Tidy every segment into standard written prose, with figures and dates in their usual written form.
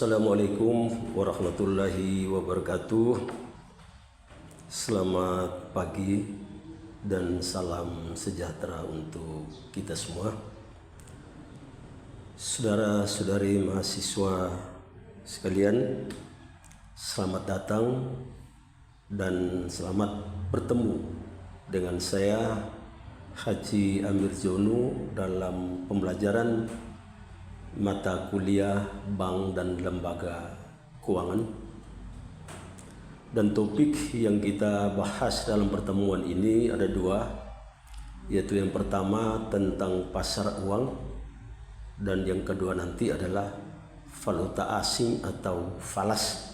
Assalamualaikum warahmatullahi wabarakatuh. Selamat pagi dan salam sejahtera untuk kita semua. Saudara-saudari mahasiswa sekalian, selamat datang dan selamat bertemu dengan saya Haji Amir Jonu dalam pembelajaran mata kuliah Bank dan Lembaga Keuangan. Dan topik yang kita bahas dalam pertemuan ini ada dua, yaitu yang pertama tentang pasar uang dan yang kedua nanti adalah valuta asing atau falas.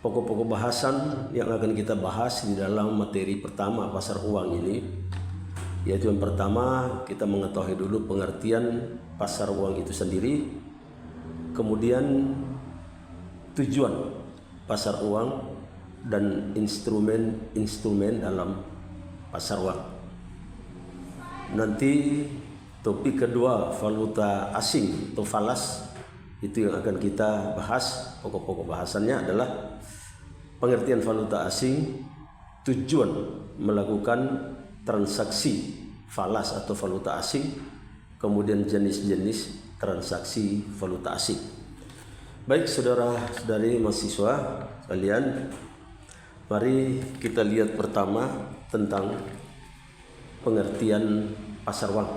Pokok-pokok bahasan yang akan kita bahas di dalam materi pertama pasar uang ini, yaitu yang pertama kita mengetahui dulu pengertian pasar uang itu sendiri, kemudian tujuan pasar uang dan instrumen dalam pasar uang. Nanti topik kedua valuta asing atau falas itu yang akan kita bahas. Pokok-pokok bahasannya adalah pengertian valuta asing, tujuan melakukan transaksi falas atau valuta asing, kemudian jenis-jenis transaksi valuta asing. Baik saudara-saudari mahasiswa sekalian, mari kita lihat pertama tentang pengertian pasar uang.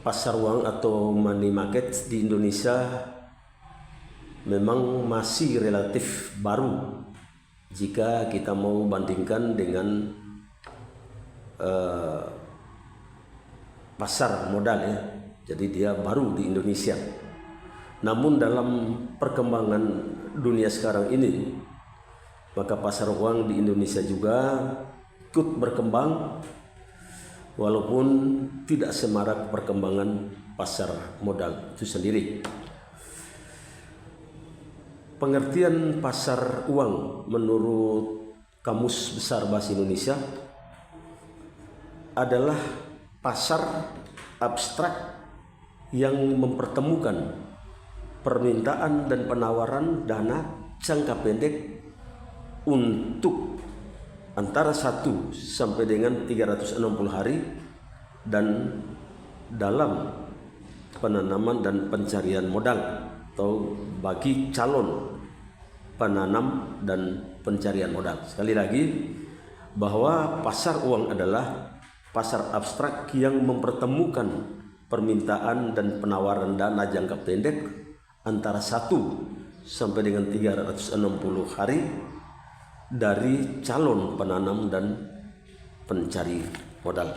Pasar uang atau money market di Indonesia memang masih relatif baru jika kita mau bandingkan dengan pasar modal ya. Jadi dia baru di Indonesia. Namun dalam perkembangan dunia sekarang ini, maka pasar uang di Indonesia juga ikut berkembang walaupun tidak semarak perkembangan pasar modal itu sendiri. Pengertian pasar uang menurut Kamus Besar Bahasa Indonesia adalah pasar abstrak yang mempertemukan permintaan dan penawaran dana jangka pendek untuk antara 1 sampai dengan 360 hari dan dalam penanaman dan pencarian modal atau bagi calon penanam dan pencarian modal. Sekali lagi, bahwa pasar uang adalah pasar abstrak yang mempertemukan permintaan dan penawaran dana jangka pendek antara 1 sampai dengan 360 hari dari calon penanam dan pencari modal.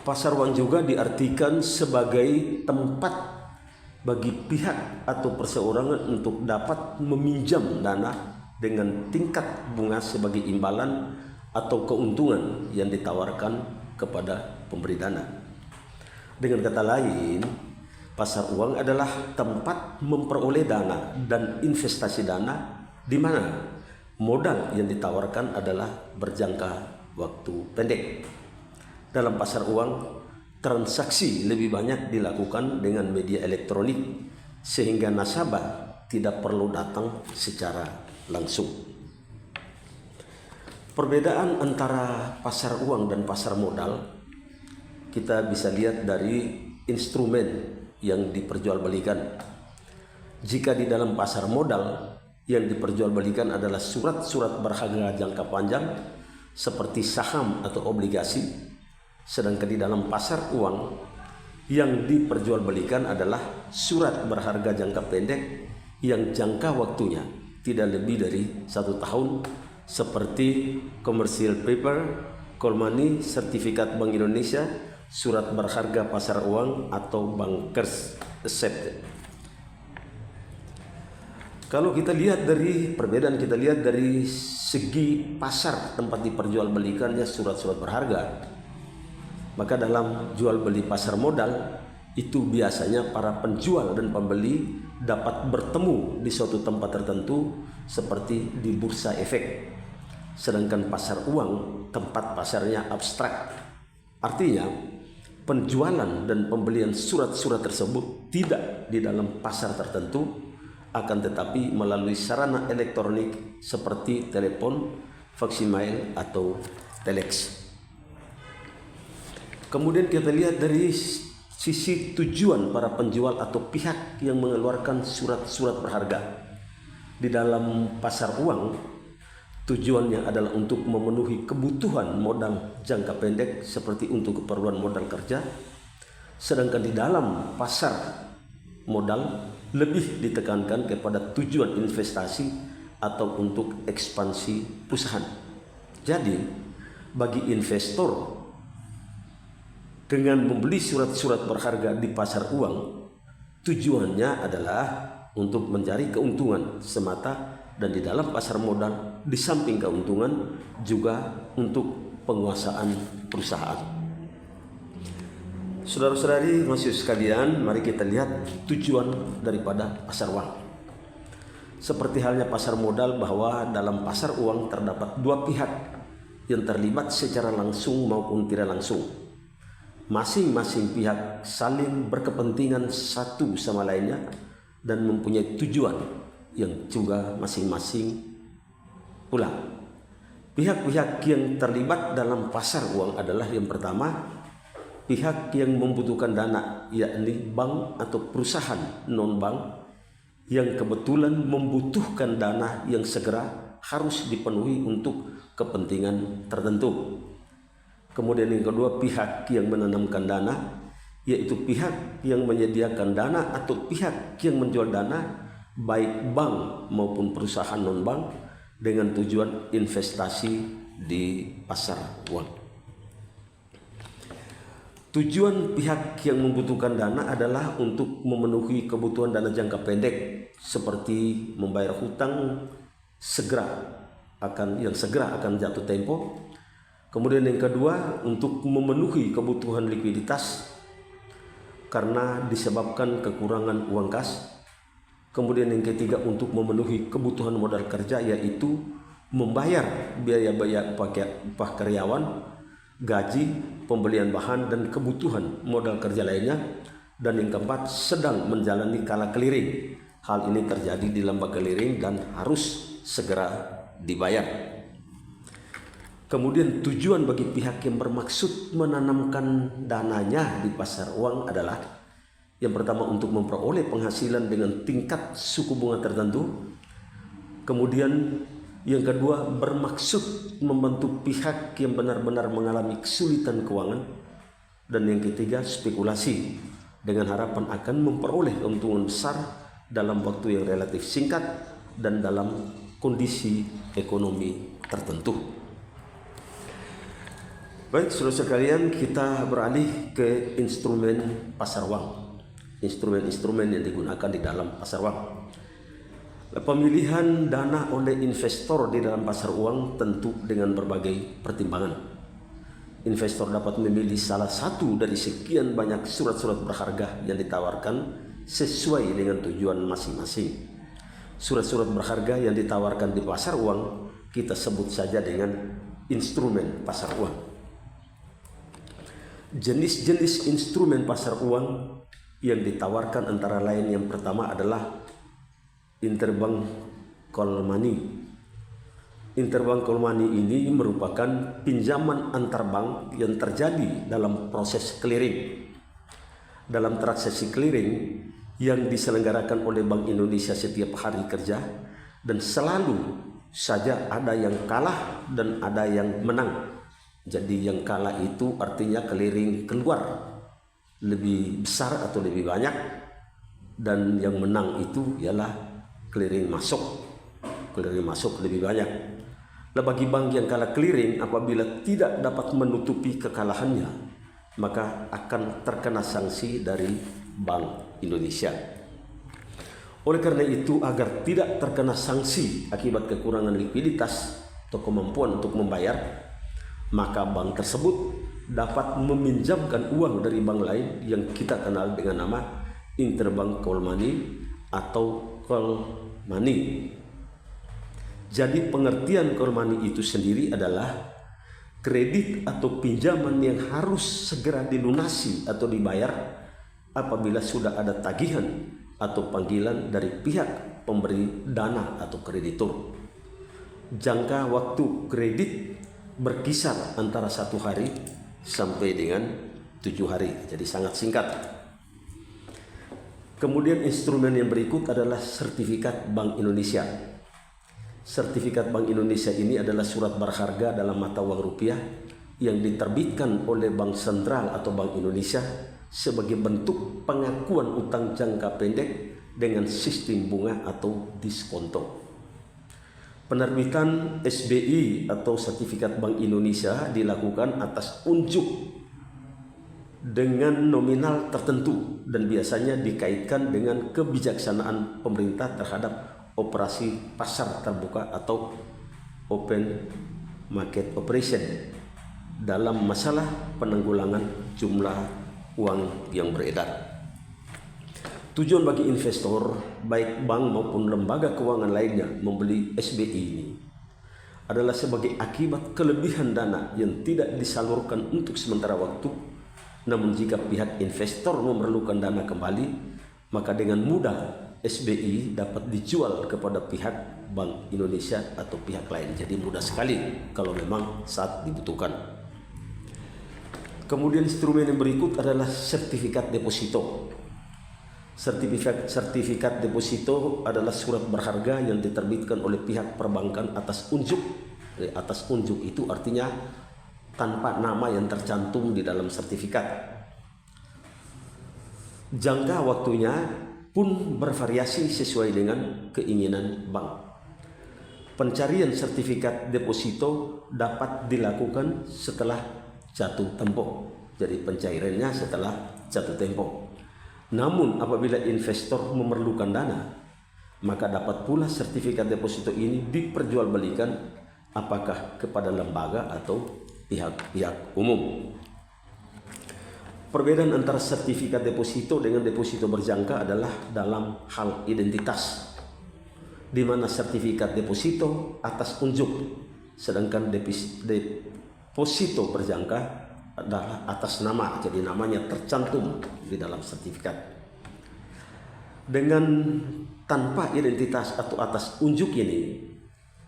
Pasar uang juga diartikan sebagai tempat bagi pihak atau perseorangan untuk dapat meminjam dana dengan tingkat bunga sebagai imbalan atau keuntungan yang ditawarkan kepada pemberi dana. Dengan kata lain, pasar uang adalah tempat memperoleh dana dan investasi dana di mana modal yang ditawarkan adalah berjangka waktu pendek. Dalam pasar uang, transaksi lebih banyak dilakukan dengan media elektronik sehingga nasabah tidak perlu datang secara langsung. Perbedaan antara pasar uang dan pasar modal kita bisa lihat dari instrumen yang diperjualbelikan. Jika di dalam pasar modal yang diperjualbelikan adalah surat-surat berharga jangka panjang seperti saham atau obligasi, sedangkan di dalam pasar uang yang diperjualbelikan adalah surat berharga jangka pendek yang jangka waktunya tidak lebih dari 1 tahun, seperti commercial paper, call money, sertifikat Bank Indonesia, surat berharga pasar uang atau bankers accepted. Kalau kita lihat dari perbedaan, kita lihat dari segi pasar tempat diperjualbelikannya surat-surat berharga, maka dalam jual beli pasar modal itu biasanya para penjual dan pembeli dapat bertemu di suatu tempat tertentu seperti di bursa efek. Sedangkan pasar uang tempat pasarnya abstrak. Artinya penjualan dan pembelian surat-surat tersebut tidak di dalam pasar tertentu, akan tetapi melalui sarana elektronik seperti telepon, faksimiles atau telex. Kemudian kita lihat dari sisi tujuan para penjual atau pihak yang mengeluarkan surat-surat berharga di dalam pasar uang. Tujuannya adalah untuk memenuhi kebutuhan modal jangka pendek seperti untuk keperluan modal kerja, sedangkan di dalam pasar modal lebih ditekankan kepada tujuan investasi atau untuk ekspansi perusahaan. Jadi bagi investor, dengan membeli surat-surat berharga di pasar uang, tujuannya adalah untuk mencari keuntungan semata, dan di dalam pasar modal di samping keuntungan juga untuk penguasaan perusahaan. Saudara-saudari mahasiswa sekalian, mari kita lihat tujuan daripada pasar uang. Seperti halnya pasar modal, bahwa dalam pasar uang terdapat dua pihak yang terlibat secara langsung maupun tidak langsung. Masing-masing pihak saling berkepentingan satu sama lainnya dan mempunyai tujuan yang juga masing-masing pula. Pihak-pihak yang terlibat dalam pasar uang adalah yang pertama, pihak yang membutuhkan dana, yakni bank atau perusahaan non-bank yang kebetulan membutuhkan dana yang segera harus dipenuhi untuk kepentingan tertentu. Kemudian yang kedua, pihak yang menanamkan dana, yaitu pihak yang menyediakan dana atau pihak yang menjual dana, baik bank maupun perusahaan non-bank, dengan tujuan investasi di pasar uang. Tujuan pihak yang membutuhkan dana adalah untuk memenuhi kebutuhan dana jangka pendek seperti membayar hutang yang segera akan jatuh tempo. Kemudian yang kedua, untuk memenuhi kebutuhan likuiditas karena disebabkan kekurangan uang kas. Kemudian yang ketiga, untuk memenuhi kebutuhan modal kerja, yaitu membayar biaya-biaya upah karyawan, gaji, pembelian bahan, dan kebutuhan modal kerja lainnya. Dan yang keempat, sedang menjalani kala clearing. Hal ini terjadi di lembaga clearing dan harus segera dibayar. Kemudian tujuan bagi pihak yang bermaksud menanamkan dananya di pasar uang adalah yang pertama, untuk memperoleh penghasilan dengan tingkat suku bunga tertentu. Kemudian yang kedua, bermaksud membantu pihak yang benar-benar mengalami kesulitan keuangan. Dan yang ketiga, spekulasi dengan harapan akan memperoleh keuntungan besar dalam waktu yang relatif singkat dan dalam kondisi ekonomi tertentu. Baik, saudara sekalian, kita beralih ke instrumen pasar uang. Instrumen-instrumen yang digunakan di dalam pasar uang. Pemilihan dana oleh investor di dalam pasar uang tentu dengan berbagai pertimbangan. Investor dapat memilih salah satu dari sekian banyak surat-surat berharga yang ditawarkan sesuai dengan tujuan masing-masing. Surat-surat berharga yang ditawarkan di pasar uang kita sebut saja dengan instrumen pasar uang. Jenis-jenis instrumen pasar uang yang ditawarkan antara lain, yang pertama adalah interbank call money. Interbank call money ini merupakan pinjaman antar bank yang terjadi dalam proses clearing. Dalam transaksi clearing yang diselenggarakan oleh Bank Indonesia setiap hari kerja, dan selalu saja ada yang kalah dan ada yang menang. Jadi yang kalah itu artinya clearing keluar lebih besar atau lebih banyak, dan yang menang itu ialah clearing masuk lebih banyak. Nah, bagi bank yang kalah clearing, apabila tidak dapat menutupi kekalahannya, maka akan terkena sanksi dari Bank Indonesia. Oleh karena itu, agar tidak terkena sanksi akibat kekurangan likuiditas atau kemampuan untuk membayar, maka bank tersebut dapat meminjamkan uang dari bank lain yang kita kenal dengan nama interbank call money atau call money. Jadi pengertian call money itu sendiri adalah kredit atau pinjaman yang harus segera dilunasi atau dibayar apabila sudah ada tagihan atau panggilan dari pihak pemberi dana atau kreditur. Jangka waktu kredit berkisar antara 1 hari sampai dengan 7 hari, jadi sangat singkat. Kemudian instrumen yang berikut adalah sertifikat Bank Indonesia. Sertifikat Bank Indonesia ini adalah surat berharga dalam mata uang rupiah yang diterbitkan oleh Bank Sentral atau Bank Indonesia sebagai bentuk pengakuan utang jangka pendek dengan sistem bunga atau diskonto. Penerbitan SBI atau Sertifikat Bank Indonesia dilakukan atas unjuk dengan nominal tertentu dan biasanya dikaitkan dengan kebijaksanaan pemerintah terhadap operasi pasar terbuka atau open market operation dalam masalah penanggulangan jumlah uang yang beredar. Tujuan bagi investor, baik bank maupun lembaga keuangan lainnya membeli SBI ini adalah sebagai akibat kelebihan dana yang tidak disalurkan untuk sementara waktu. Namun jika pihak investor memerlukan dana kembali, maka dengan mudah SBI dapat dijual kepada pihak Bank Indonesia atau pihak lain. Jadi mudah sekali kalau memang saat dibutuhkan. Kemudian instrumen yang berikut adalah sertifikat deposito. Sertifikat deposito adalah surat berharga yang diterbitkan oleh pihak perbankan atas unjuk. Atas unjuk itu artinya tanpa nama yang tercantum di dalam sertifikat. Jangka waktunya pun bervariasi sesuai dengan keinginan bank. Pencarian sertifikat deposito dapat dilakukan setelah jatuh tempo. Jadi pencairannya setelah jatuh tempo. Namun apabila investor memerlukan dana, maka dapat pula sertifikat deposito ini diperjualbelikan apakah kepada lembaga atau pihak-pihak umum. Perbedaan antara sertifikat deposito dengan deposito berjangka adalah dalam hal identitas, di mana sertifikat deposito atas unjuk, sedangkan deposito berjangka adalah atas nama, jadi namanya tercantum di dalam sertifikat. Dengan tanpa identitas atau atas unjuk ini,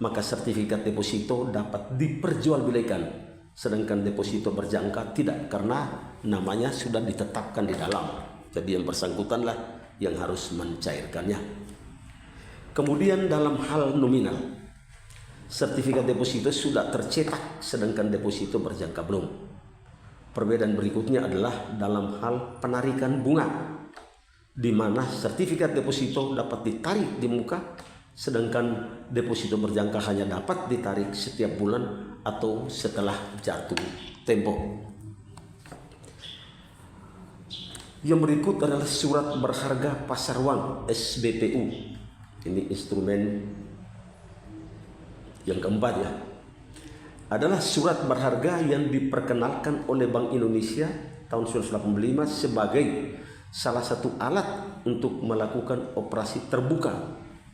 maka sertifikat deposito dapat diperjualbelikan, sedangkan deposito berjangka tidak, karena namanya sudah ditetapkan di dalam. Jadi yang bersangkutanlah yang harus mencairkannya. Kemudian dalam hal nominal, sertifikat deposito sudah tercetak, sedangkan deposito berjangka belum. Perbedaan berikutnya adalah dalam hal penarikan bunga, di mana sertifikat deposito dapat ditarik di muka, sedangkan deposito berjangka hanya dapat ditarik setiap bulan atau setelah jatuh tempo. Yang berikut adalah surat berharga pasar uang SBPU. Ini instrumen yang keempat ya. Adalah surat berharga yang diperkenalkan oleh Bank Indonesia tahun 1985 sebagai salah satu alat untuk melakukan operasi terbuka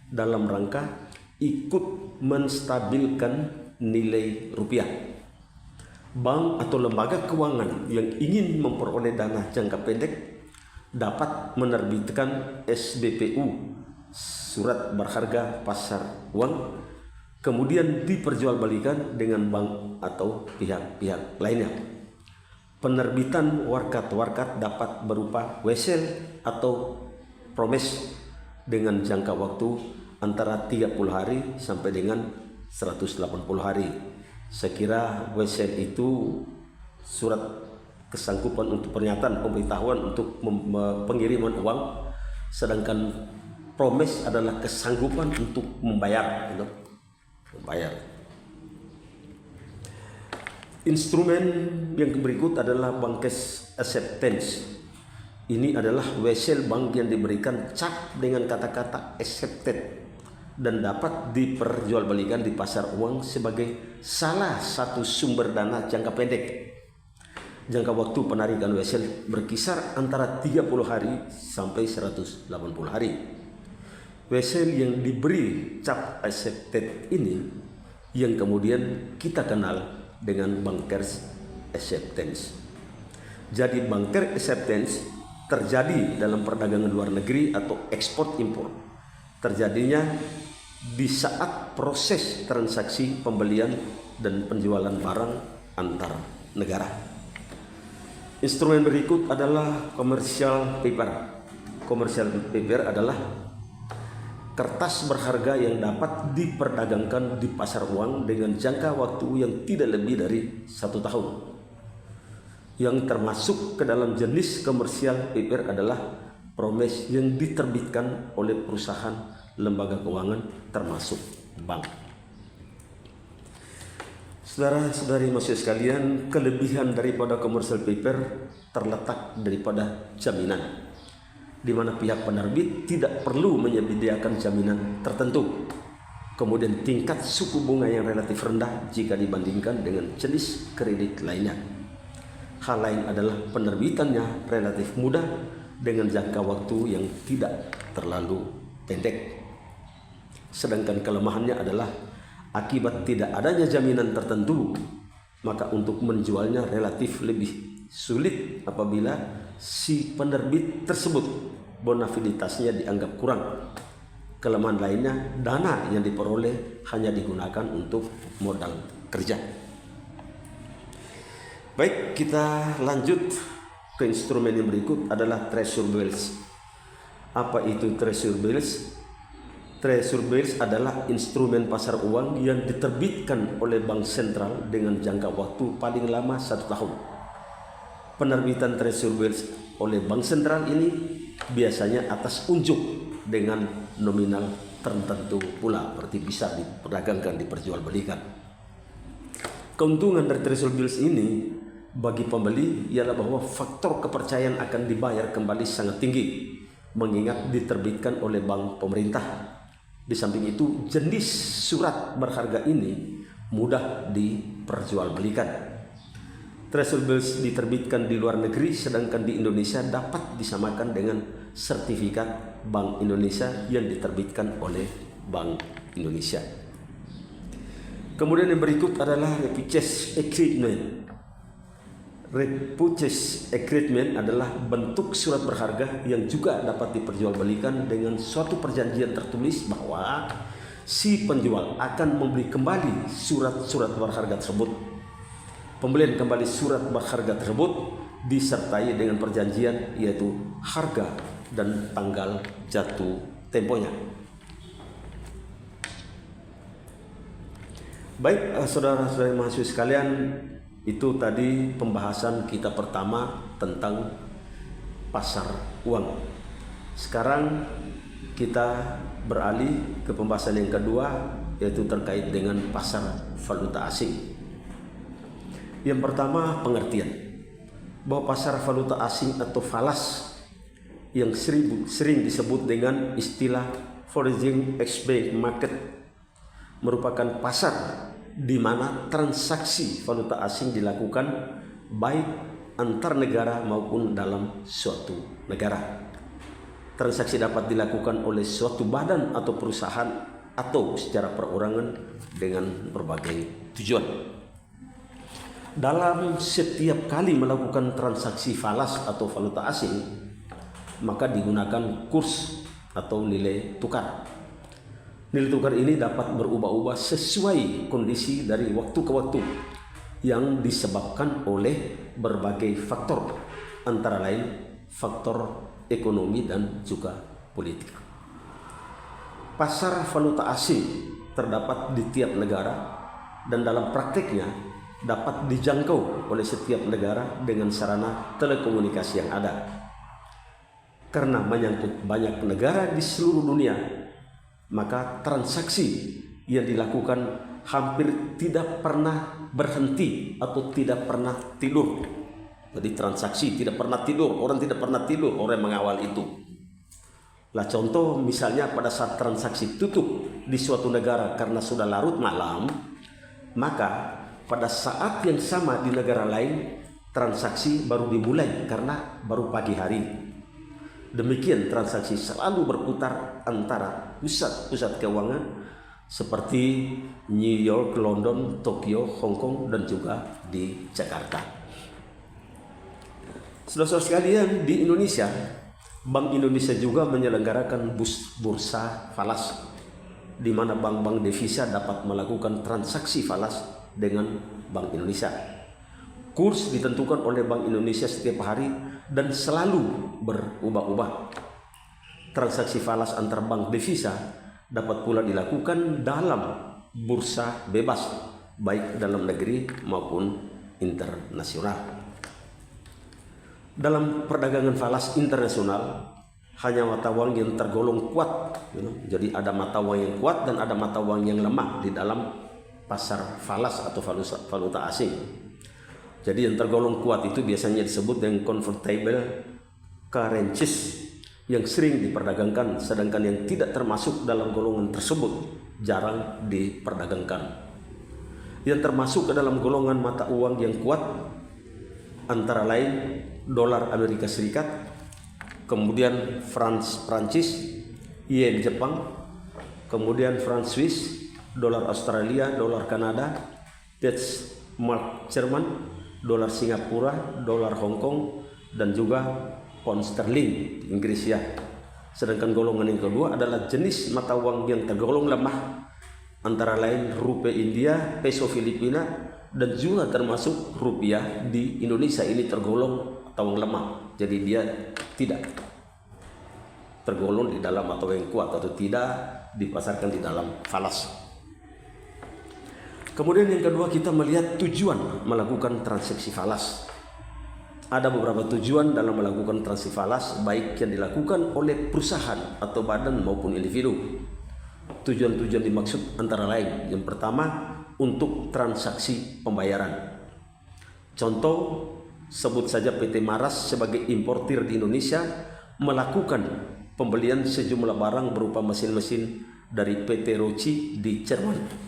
dalam rangka ikut menstabilkan nilai rupiah. Bank atau lembaga keuangan yang ingin memperoleh dana jangka pendek dapat menerbitkan SBPU, surat berharga pasar uang, kemudian diperjualbelikan dengan bank atau pihak-pihak lainnya. Penerbitan warkat-warkat dapat berupa wesel atau promes dengan jangka waktu antara 30 hari sampai dengan 180 hari. Saya kira wesel itu surat kesanggupan untuk pernyataan pemberitahuan untuk pengiriman uang, sedangkan promes adalah kesanggupan untuk membayar. Instrumen yang berikut adalah bankes acceptance. Ini adalah wesel bank yang diberikan cap dengan kata-kata accepted dan dapat diperjualbelikan di pasar uang sebagai salah satu sumber dana jangka pendek. Jangka waktu penarikan wesel berkisar antara 30 hari sampai 180 hari. Wesel yang diberi cap accepted ini yang kemudian kita kenal dengan bankers acceptance. Jadi banker acceptance terjadi dalam perdagangan luar negeri atau ekspor impor. Terjadinya di saat proses transaksi pembelian dan penjualan barang antar negara. Instrumen berikut adalah commercial paper. Commercial paper adalah kertas berharga yang dapat diperdagangkan di pasar uang dengan jangka waktu yang tidak lebih dari 1 tahun. Yang termasuk ke dalam jenis commercial paper adalah promes yang diterbitkan oleh perusahaan lembaga keuangan termasuk bank. Saudara-saudari mahasiswa sekalian, kelebihan daripada commercial paper terletak daripada jaminan, di mana pihak penerbit tidak perlu menyediakan jaminan tertentu. Kemudian tingkat suku bunga yang relatif rendah jika dibandingkan dengan jenis kredit lainnya. Hal lain adalah penerbitannya relatif mudah dengan jangka waktu yang tidak terlalu pendek. Sedangkan kelemahannya adalah akibat tidak adanya jaminan tertentu, maka untuk menjualnya relatif lebih sulit apabila si penerbit tersebut bonafiditasnya dianggap kurang. Kelemahan lainnya, dana yang diperoleh hanya digunakan untuk modal kerja. Baik, kita lanjut ke instrumen yang berikut adalah treasury bills. Apa itu treasury bills? Treasury bills adalah instrumen pasar uang yang diterbitkan oleh bank sentral dengan jangka waktu paling lama 1 tahun. Penerbitan treasury bills oleh bank sentral ini biasanya atas unjuk dengan nominal tertentu pula, berarti bisa diperdagangkan, diperjualbelikan. Keuntungan dari treasury bills ini bagi pembeli ialah bahwa faktor kepercayaan akan dibayar kembali sangat tinggi, mengingat diterbitkan oleh bank pemerintah. Di samping itu, jenis surat berharga ini mudah diperjualbelikan. Treasury bills diterbitkan di luar negeri, sedangkan di Indonesia dapat disamakan dengan sertifikat Bank Indonesia yang diterbitkan oleh Bank Indonesia. Kemudian yang berikut adalah repurchase agreement. Repurchase agreement adalah bentuk surat berharga yang juga dapat diperjualbelikan dengan suatu perjanjian tertulis bahwa si penjual akan membeli kembali surat-surat berharga tersebut. Pembelian kembali surat berharga tersebut disertai dengan perjanjian, yaitu harga dan tanggal jatuh temponya. Baik, saudara-saudari mahasiswa sekalian, itu tadi pembahasan kita pertama tentang pasar uang. Sekarang kita beralih ke pembahasan yang kedua, yaitu terkait dengan pasar valuta asing. Yang pertama, pengertian bahwa pasar valuta asing atau falas yang sering disebut dengan istilah foreign exchange market merupakan pasar di mana transaksi valuta asing dilakukan baik antar negara maupun dalam suatu negara. Transaksi dapat dilakukan oleh suatu badan atau perusahaan atau secara perorangan dengan berbagai tujuan. Dalam setiap kali melakukan transaksi falas atau valuta asing, maka digunakan kurs atau nilai tukar. Nilai tukar ini dapat berubah-ubah sesuai kondisi dari waktu ke waktu yang disebabkan oleh berbagai faktor, antara lain faktor ekonomi dan juga politik. Pasar valuta asing terdapat di tiap negara dan dalam prakteknya dapat dijangkau oleh setiap negara dengan sarana telekomunikasi yang ada. Karena menyangkut banyak negara di seluruh dunia, maka transaksi yang dilakukan hampir tidak pernah berhenti atau tidak pernah tidur. Jadi transaksi tidak pernah tidur, orang tidak pernah tidur, orang mengawal itu. Lah contoh misalnya pada saat transaksi tutup di suatu negara karena sudah larut malam, maka pada saat yang sama di negara lain transaksi baru dimulai karena baru pagi hari. Demikian transaksi selalu berputar antara pusat-pusat keuangan seperti New York, London, Tokyo, Hong Kong, dan juga di Jakarta. Saudara-saudara sekalian, di Indonesia, Bank Indonesia juga menyelenggarakan bursa falas, di mana bank-bank devisa dapat melakukan transaksi falas dengan Bank Indonesia. Kurs ditentukan oleh Bank Indonesia setiap hari dan selalu berubah-ubah. Transaksi falas antar bank devisa dapat pula dilakukan dalam bursa bebas, baik dalam negeri maupun internasional. Dalam perdagangan falas internasional, hanya mata uang yang tergolong kuat. Jadi ada mata uang yang kuat dan ada mata uang yang lemah di dalam pasar falas atau valuta asing. Jadi yang tergolong kuat itu biasanya disebut dengan convertible currencies yang sering diperdagangkan, sedangkan yang tidak termasuk dalam golongan tersebut jarang diperdagangkan. Yang termasuk ke dalam golongan mata uang yang kuat antara lain dolar Amerika Serikat, kemudian Prancis, yen Jepang, kemudian franc Swiss, dolar Australia, dolar Kanada, Deutschmark Jerman, dolar Singapura, dolar Hong Kong, dan juga pound sterling di Inggris ya. Sedangkan golongan yang kedua adalah jenis mata uang yang tergolong lemah, antara lain rupiah India, peso Filipina, dan juga termasuk rupiah di Indonesia. Ini tergolong mata uang lemah, jadi dia tidak tergolong di dalam mata uang yang kuat atau tidak dipasarkan di dalam falas. Kemudian yang kedua, kita melihat tujuan melakukan transaksi falas. Ada beberapa tujuan dalam melakukan transaksi falas, baik yang dilakukan oleh perusahaan atau badan maupun individu. Tujuan-tujuan dimaksud antara lain, yang pertama untuk transaksi pembayaran. Contoh, sebut saja PT Maras sebagai importir di Indonesia melakukan pembelian sejumlah barang berupa mesin-mesin dari PT Roci di Jerman.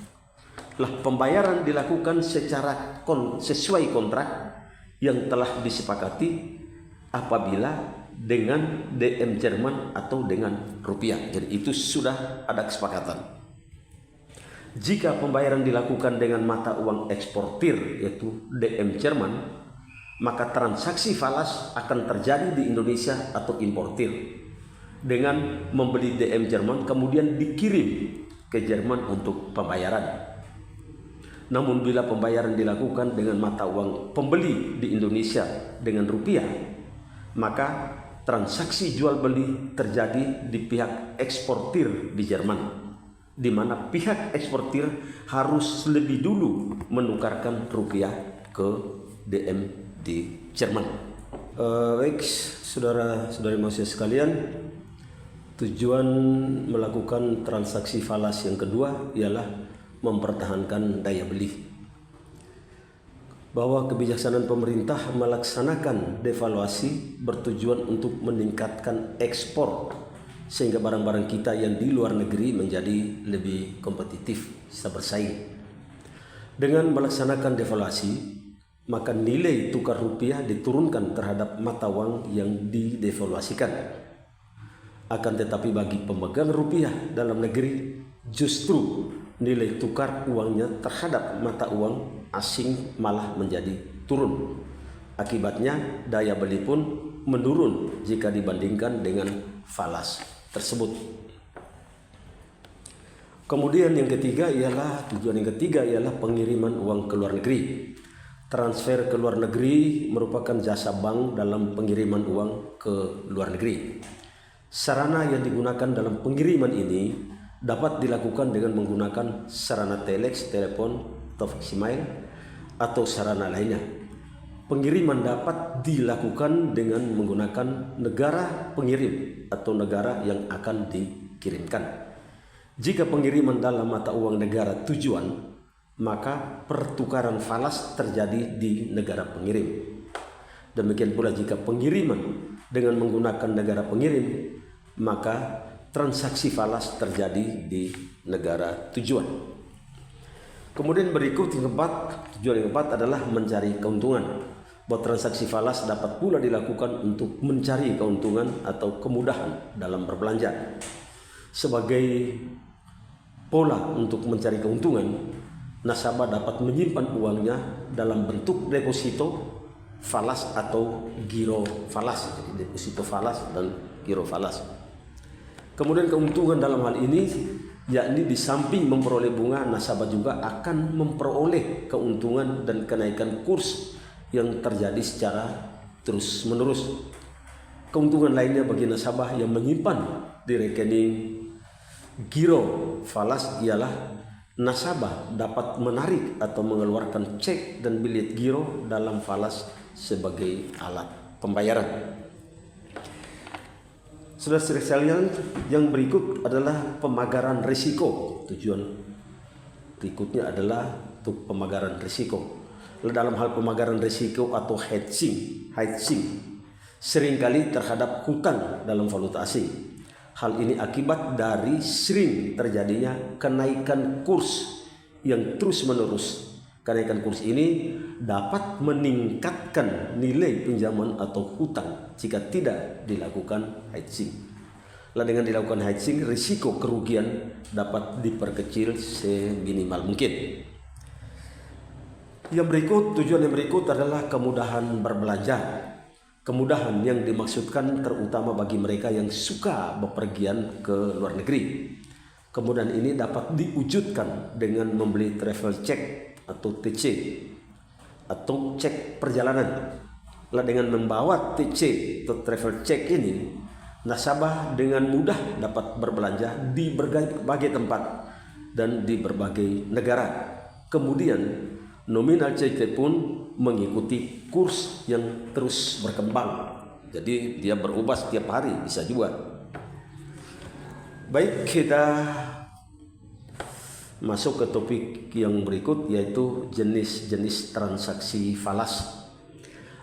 Lah, pembayaran dilakukan secara sesuai kontrak yang telah disepakati apabila dengan DM Jerman atau dengan rupiah. Jadi itu sudah ada kesepakatan. Jika pembayaran dilakukan dengan mata uang eksportir yaitu DM Jerman, maka transaksi falas akan terjadi di Indonesia atau importir dengan membeli DM Jerman kemudian dikirim ke Jerman untuk pembayaran. Namun bila pembayaran dilakukan dengan mata uang pembeli di Indonesia dengan rupiah, maka transaksi jual beli terjadi di pihak eksportir di Jerman, di mana pihak eksportir harus lebih dulu menukarkan rupiah ke DM di Jerman. Baik, saudara-saudari mahasiswa sekalian, tujuan melakukan transaksi falas yang kedua ialah mempertahankan daya beli. Bahwa kebijaksanaan pemerintah melaksanakan devaluasi bertujuan untuk meningkatkan ekspor sehingga barang-barang kita yang di luar negeri menjadi lebih kompetitif, bisa bersaing. Dengan melaksanakan devaluasi, maka nilai tukar rupiah diturunkan terhadap mata uang yang didevaluasikan. Akan tetapi bagi pemegang rupiah dalam negeri, justru nilai tukar uangnya terhadap mata uang asing malah menjadi turun. Akibatnya daya beli pun menurun jika dibandingkan dengan falas tersebut. Kemudian tujuan yang ketiga ialah pengiriman uang ke luar negeri. Transfer ke luar negeri merupakan jasa bank dalam pengiriman uang ke luar negeri. Sarana yang digunakan dalam pengiriman ini dapat dilakukan dengan menggunakan sarana telex, telepon, atau faksimiles, atau sarana lainnya. Pengiriman dapat dilakukan dengan menggunakan negara pengirim atau negara yang akan dikirimkan. Jika pengiriman dalam mata uang negara tujuan, maka pertukaran falas terjadi di negara pengirim. Demikian pula jika pengiriman dengan menggunakan negara pengirim, maka transaksi falas terjadi di negara tujuan. Kemudian berikut tujuan yang keempat adalah mencari keuntungan. Bahwa transaksi falas dapat pula dilakukan untuk mencari keuntungan atau kemudahan dalam berbelanja. Sebagai pola untuk mencari keuntungan, nasabah dapat menyimpan uangnya dalam bentuk deposito falas atau giro falas. Jadi deposito falas dan giro falas. Kemudian keuntungan dalam hal ini yakni di samping memperoleh bunga, nasabah juga akan memperoleh keuntungan dan kenaikan kurs yang terjadi secara terus menerus. Keuntungan lainnya bagi nasabah yang menyimpan di rekening giro falas ialah nasabah dapat menarik atau mengeluarkan cek dan bilet giro dalam falas sebagai alat pembayaran. Saudara-saudara sekalian, yang berikut adalah pemagaran risiko. Tujuan berikutnya adalah untuk pemagaran risiko. Dalam hal pemagaran risiko atau hedging seringkali terhadap hutang dalam valuta asing. Hal ini akibat dari sering terjadinya kenaikan kurs yang terus-menerus. Kenaikan kurs ini dapat meningkatkan nilai pinjaman atau hutang jika tidak dilakukan hedging. Dengan dilakukan hedging, risiko kerugian dapat diperkecil seminimal mungkin. Tujuan yang berikut adalah kemudahan berbelanja. Kemudahan yang dimaksudkan terutama bagi mereka yang suka bepergian ke luar negeri. Kemudahan ini dapat diwujudkan dengan membeli travel check atau TC atau cek perjalanan. Dengan membawa TC atau travel check ini, nasabah dengan mudah dapat berbelanja di berbagai tempat dan di berbagai negara. Kemudian nominal CT pun mengikuti kurs yang terus berkembang. Jadi dia berubah setiap hari, bisa juga. Baik, kita masuk ke topik yang berikut, yaitu jenis-jenis transaksi falas.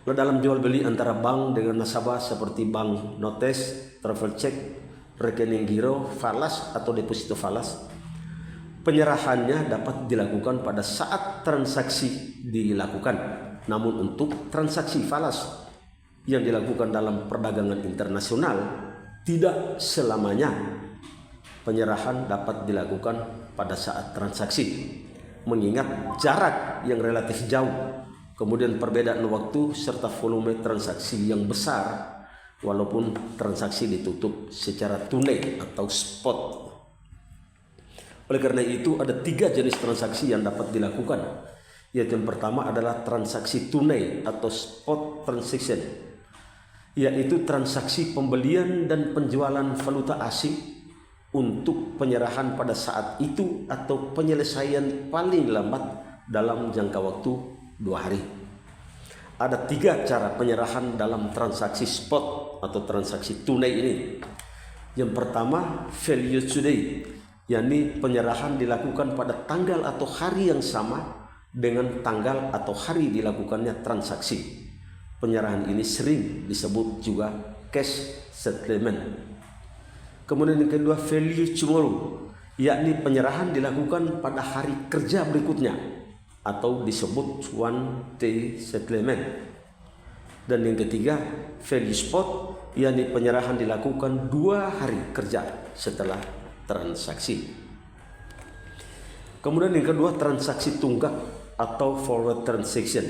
Dalam jual beli antara bank dengan nasabah seperti bank notes, travel check, rekening giro falas atau deposito falas, penyerahannya dapat dilakukan pada saat transaksi dilakukan. Namun untuk transaksi falas yang dilakukan dalam perdagangan internasional, tidak selamanya penyerahan dapat dilakukan pada saat transaksi, mengingat jarak yang relatif jauh, kemudian perbedaan waktu serta volume transaksi yang besar, walaupun transaksi ditutup secara tunai atau spot. Oleh karena itu ada 3 jenis transaksi yang dapat dilakukan, yaitu yang pertama adalah transaksi tunai atau spot transaction, yaitu transaksi pembelian dan penjualan valuta asing untuk penyerahan pada saat itu atau penyelesaian paling lambat dalam jangka waktu 2 hari. Ada 3 cara penyerahan dalam transaksi spot atau transaksi tunai ini. Yang pertama, value today, yakni penyerahan dilakukan pada tanggal atau hari yang sama dengan tanggal atau hari dilakukannya transaksi. Penyerahan ini sering disebut juga cash settlement. Kemudian yang kedua, value tomorrow, yakni penyerahan dilakukan pada hari kerja berikutnya atau disebut one day settlement. Dan yang ketiga, value spot, yakni penyerahan dilakukan 2 hari kerja setelah transaksi. Kemudian yang kedua, transaksi tunggak atau forward transaction,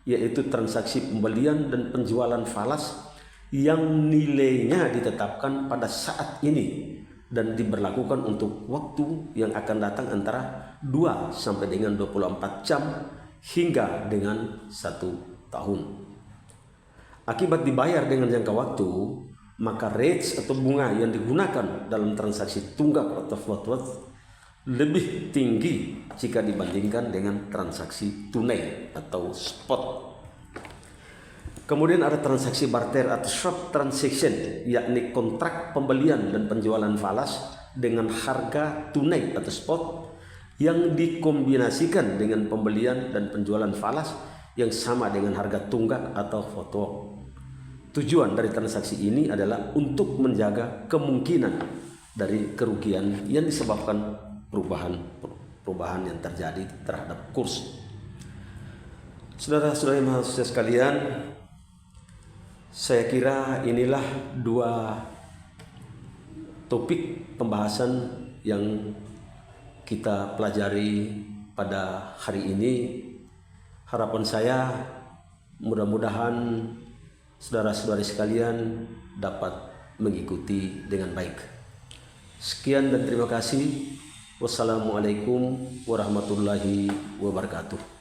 yaitu transaksi pembelian dan penjualan falas yang nilainya ditetapkan pada saat ini dan diberlakukan untuk waktu yang akan datang antara 2 sampai dengan 24 jam hingga dengan 1 tahun. Akibat dibayar dengan jangka waktu, maka rates atau bunga yang digunakan dalam transaksi tunggak atau forward lebih tinggi jika dibandingkan dengan transaksi tunai atau spot. Kemudian ada transaksi barter atau swap transaction, yakni kontrak pembelian dan penjualan falas dengan harga tunai atau spot yang dikombinasikan dengan pembelian dan penjualan falas yang sama dengan harga tunggak atau forward. Tujuan dari transaksi ini adalah untuk menjaga kemungkinan dari kerugian yang disebabkan perubahan yang terjadi terhadap kurs. Saudara-saudari mahasiswa sekalian, saya kira inilah 2 topik pembahasan yang kita pelajari pada hari ini. Harapan saya mudah-mudahan saudara-saudari sekalian dapat mengikuti dengan baik. Sekian dan terima kasih. Wassalamualaikum warahmatullahi wabarakatuh.